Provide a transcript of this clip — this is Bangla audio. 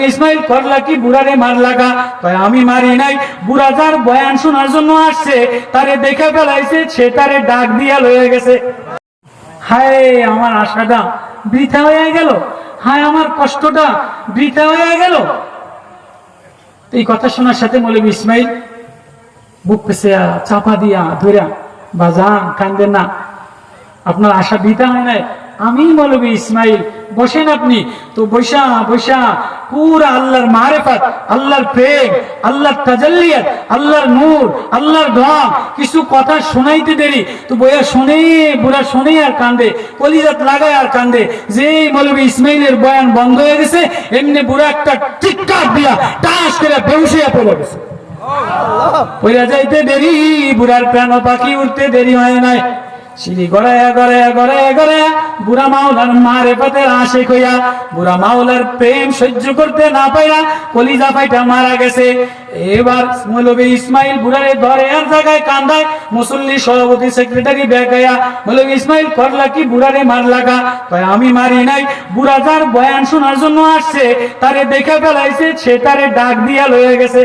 ইসমাইল করলা কি বুড়ারে মারলা গা? কয় আমি মারি নাই, বুড়া যার বয়ান শোনার জন্য আসছে তারে দেখে ফেলাইছে, সে তারে ডাক দিয়া লয়ে গেছে। হায় আমার আশাটা বৃথা হয়ে গেল, হায় আমার কষ্টটা বৃথা হয়ে গেল। এই কথা শোনার সাথে মৌলভী ইসমাইল বুক পেছে চাপা দিয়া ধরা, বাজান কান্দেন না, আপনার আশা বৃথা হয় নাই, আমি মৌলভী ইসমাইল, বসেন আপনি। তো বৈশা বৈশা পুরা আল্লাহর মারেফাত, আল্লাহর প্রেম, আল্লাহর তাজাল্লিয়াত, আল্লাহর নূর, আল্লাহর দোয়া কিছু কথা শোনাইতে দেরি, তো বইয়া শুনে বুড়া শুনে আর কান্দে, কলিজাত লাগায় আর কান্দে। যে মৌলভী ইসমাইলের বয়ান বন্ধ হয়ে গেছে, এমনি বুড়া একটা চিৎকার দিয়া টাস করে বেহুশ হয়ে পড়ে গেছে। পড়ে যাইতে দেরি, বুড়ার প্রাণ পাখি উঠতে দেরি হয় নাই। সিঁড়ি গড়ায়া গড়ায়া গড়ায়া গড়ায়া বুড়া মাওলার মারেফাতের আশিক হইয়া, বুড়া মাওলার প্রেম সহ্য করতে না পাইয়া কলিজা ফাইটা মারা গেছে। এবার মৌলভী ইসমাইল বুড়ারে ধরে আর জায়গায় কান্দায়, মুসল্লি সভাপতি সেক্রেটারি বেগায়া, মৌলভী ইসমাইল করলা কি বুড়ারে মারলা গা? কয় আমি মারি নাই, বুড়া যার বয়ান শোনার জন্য আসছে তারে দেখে ফেলাইছে, সে তারে ডাক দিয়া লয়ে গেছে।